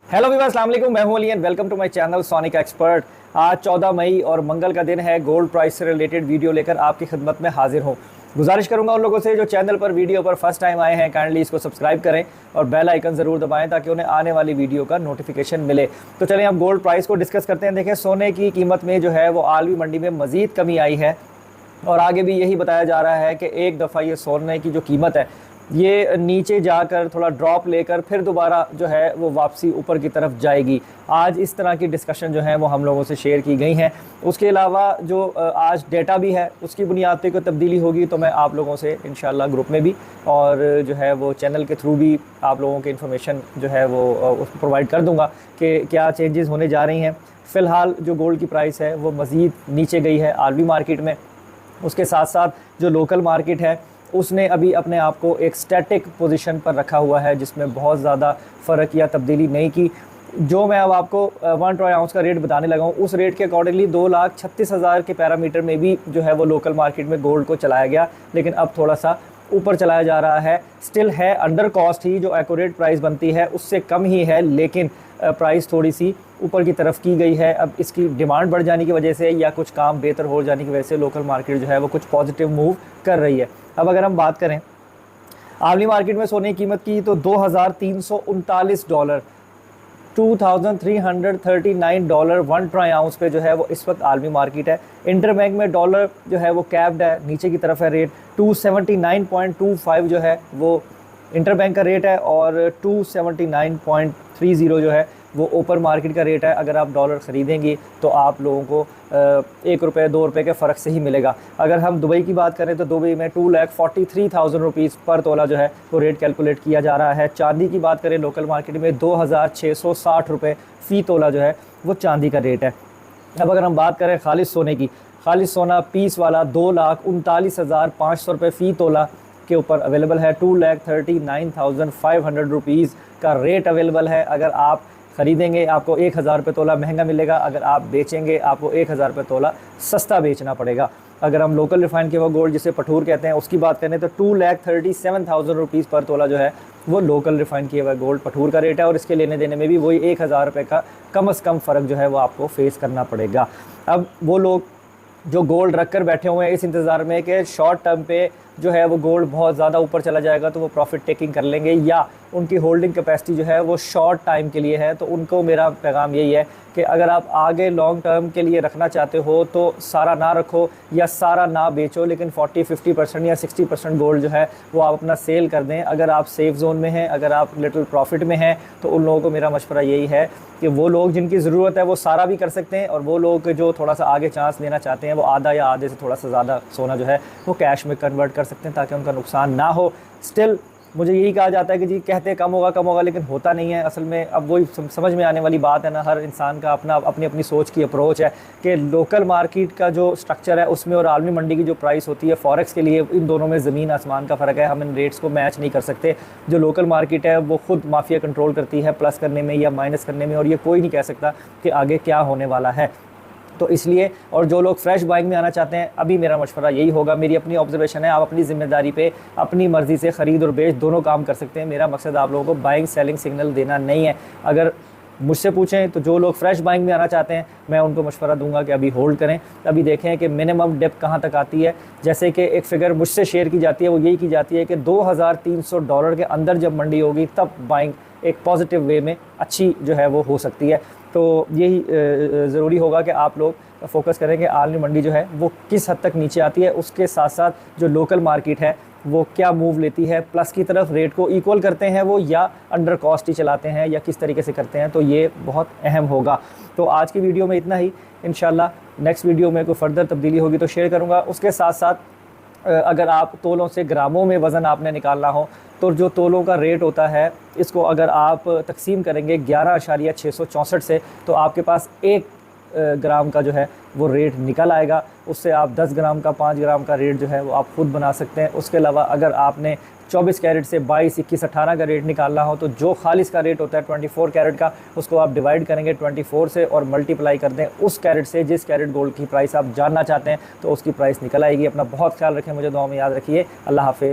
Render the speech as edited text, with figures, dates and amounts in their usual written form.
Hello Weaver, अस्सलाम वालेकुम। मैं हूं Ali and welcome to my channel Sonic Expert. आज 14 मई और मंगल का दिन है। गोल्ड प्राइस से रिलेटेड वीडियो लेकर आपकी खिदमत में हाजिर हूं। गुजारिश करूंगा उन लोगों से जो चैनल पर वीडियो पर फर्स्ट टाइम आए हैं, काइंडली इसको सब्सक्राइब करें और बेल आइकन ज़रूर दबाएं ताकि उन्हें आने वाली वीडियो का नोटिफिकेशन मिले। तो चलें अब गोल्ड प्राइस को डिस्कस करते हैं। देखें, सोने की कीमत में जो है वो आलमी मंडी में मज़ीद कमी आई है और आगे भी यही बताया जा रहा है कि एक दफ़ा ये सोने की जो कीमत है ये नीचे जाकर थोड़ा ड्रॉप लेकर फिर दोबारा जो है वो वापसी ऊपर की तरफ जाएगी। आज इस तरह की डिस्कशन जो है वो हम लोगों से शेयर की गई हैं। उसके अलावा जो आज डेटा भी है उसकी बुनियाद पे कोई तब्दीली होगी तो मैं आप लोगों से इंशाल्लाह ग्रुप में भी और जो है वो चैनल के थ्रू भी आप लोगों के इन्फॉर्मेशन जो है वो उसको प्रोवाइड कर दूँगा कि क्या चेंजेस होने जा रही हैं। फ़िलहाल जो गोल्ड की प्राइस है वो मज़ीद नीचे गई है आलमी मार्केट में। उसके साथ साथ जो लोकल मार्केट है उसने अभी अपने आप को एक स्टैटिक पोजीशन पर रखा हुआ है जिसमें बहुत ज़्यादा फ़र्क या तब्दीली नहीं की। जो मैं अब आपको 1 ट्राई आउंस का रेट बताने लगा हूँ उस रेट के अकॉर्डिंगली 2,36,000 के पैरामीटर में भी जो है वो लोकल मार्केट में गोल्ड को चलाया गया, लेकिन अब थोड़ा सा ऊपर चलाया जा रहा है। स्टिल है अंडर कॉस्ट ही, जो एक्यूरेट प्राइस बनती है उससे कम ही है, लेकिन प्राइस थोड़ी सी ऊपर की तरफ की गई है। अब इसकी डिमांड बढ़ जाने की वजह से या कुछ काम बेहतर हो जाने की वजह से लोकल मार्केट जो है वो कुछ पॉजिटिव मूव कर रही है। अब अगर हम बात करें आलमी मार्केट में सोने की कीमत की तो $2,339 $2,339 1 ट्राई आउंस पे जो है वो इस वक्त आलमी मार्केट है। इंटरबैंक में डॉलर जो है वो कैप्ड है, नीचे की तरफ है रेट। 279.25 जो है वो इंटरबैंक का रेट है और 279.30 जो है वो ओपर मार्केट का रेट है। अगर आप डॉलर ख़रीदेंगे तो आप लोगों को ₹1 ₹2 के फ़र्क से ही मिलेगा। अगर हम दुबई की बात करें तो दुबई में 2,43,000 रुपीज़ पर तोला जो है वो रेट कैलकुलेट किया जा रहा है। चांदी की बात करें लोकल मार्केट में 2,660 रुपये फ़ी तोला जो है वो चांदी का रेट है। अब अगर हम बात करें खालिस सोने की, खालिस सोना पीस वाला 2,39,500 रुपये फ़ी तोला के ऊपर अवेलेबल है। 2,39,500 रुपीज़ का रेट अवेलेबल है। अगर आप ख़रीदेंगे आपको 1,000 रुपये तोला महंगा मिलेगा, अगर आप बेचेंगे आपको 1,000 रुपये तोला सस्ता बेचना पड़ेगा। अगर हम लोकल रिफाइंड किया हुआ गोल्ड जिसे पठूर कहते हैं उसकी बात करें तो 2,37,000 रुपीज़ पर तोला जो है वो लोकल रिफाइंड किया हुआ गोल्ड पठूर का रेट है और इसके लेने देने में भी वही 1,000 रुपये का कम से कम फ़र्क जो है वो आपको फेस करना पड़ेगा। अब वो लोग जो गोल्ड रख कर बैठे हुए हैं इस इंतज़ार में कि शॉर्ट टर्म पे जो है वो गोल्ड बहुत ज़्यादा ऊपर चला जाएगा तो वो प्रॉफिट टेकिंग कर लेंगे, या उनकी होल्डिंग कैपेसिटी जो है वो शॉर्ट टाइम के लिए है, तो उनको मेरा पैगाम यही है कि अगर आप आगे लॉन्ग टर्म के लिए रखना चाहते हो तो सारा ना रखो या सारा ना बेचो, लेकिन 40-50% या 60% गोल्ड जो है वो आप अपना सेल कर दें। अगर आप सेफ जोन में हैं, अगर आप लिटिल प्रॉफिट में हैं, तो उन लोगों को मेरा मशवरा यही है कि वो लोग जिनकी ज़रूरत है वो सारा भी कर सकते हैं और वो लोग जो थोड़ा सा आगे चांस लेना चाहते हैं वो आधा या आधे से थोड़ा सा ज़्यादा सोना जो है वो कैश में कन्वर्ट कर सकते हैं ताकि उनका नुकसान ना हो। स्टिल मुझे यही कहा जाता है कि जी कहते कम होगा लेकिन होता नहीं है असल में। अब वही समझ में आने वाली बात है ना, हर इंसान का अपना अपनी अपनी सोच की अप्रोच है कि लोकल मार्केट का जो स्ट्रक्चर है उसमें और आलमी मंडी की जो प्राइस होती है फॉरेक्स के लिए, इन दोनों में ज़मीन आसमान का फ़र्क है। हम इन रेट्स को मैच नहीं कर सकते। जो लोकल मार्केट है वो ख़ुद माफिया कंट्रोल करती है प्लस करने में या माइनस करने में, और ये कोई नहीं कह सकता कि आगे क्या होने वाला है। तो इसलिए, और जो लोग फ्रेश बाइंग में आना चाहते हैं अभी मेरा मशवरा यही होगा, मेरी अपनी ऑब्जर्वेशन है, आप अपनी ज़िम्मेदारी पे अपनी मर्ज़ी से ख़रीद और बेच दोनों काम कर सकते हैं। मेरा मकसद आप लोगों को बाइंग सेलिंग सिग्नल देना नहीं है। अगर मुझसे पूछें तो जो लोग फ्रेश बाइंग में आना चाहते हैं मैं उनको मशवरा दूंगा कि अभी होल्ड करें, अभी देखें कि मिनिमम डिप कहाँ तक आती है। जैसे कि एक फ़िगर मुझसे शेयर की जाती है वो यही की जाती है कि $2,300 के अंदर जब मंडी होगी तब बाइंग एक पॉजिटिव वे में अच्छी जो है वो हो सकती है। तो यही ज़रूरी होगा कि आप लोग फोकस करें कि आलमी मंडी जो है वो किस हद तक नीचे आती है, उसके साथ साथ जो लोकल मार्केट है वो क्या मूव लेती है, प्लस की तरफ रेट को इक्वल करते हैं वो या अंडर कॉस्ट ही चलाते हैं या किस तरीके से करते हैं, तो ये बहुत अहम होगा। तो आज की वीडियो में इतना ही। इंशाल्लाह नेक्स्ट वीडियो में कोई फर्दर तब्दीली होगी तो शेयर करूँगा। उसके साथ साथ अगर आप तोलों से ग्रामों में वज़न आपने निकालना हो तो जो तोलों का रेट होता है इसको अगर आप तकसीम करेंगे 11.664 से तो आपके पास 1 ग्राम का जो है वो रेट निकल आएगा। उससे आप 10 ग्राम का 5 ग्राम का रेट जो है वो आप खुद बना सकते हैं। उसके अलावा अगर आपने 24 कैरेट से 22, 21, 18 का रेट निकालना हो तो जो खालिस का रेट होता है 24 कैरेट का उसको आप डिवाइड करेंगे 24 से और मल्टीप्लाई कर दें उस कैरेट से जिस कैरेट गोल्ड की प्राइस आप जानना चाहते हैं, तो उसकी प्राइस निकल आएगी। अपना बहुत ख्याल रखें, मुझे दुआ में याद रखिए। अल्लाह हाफ़िज़।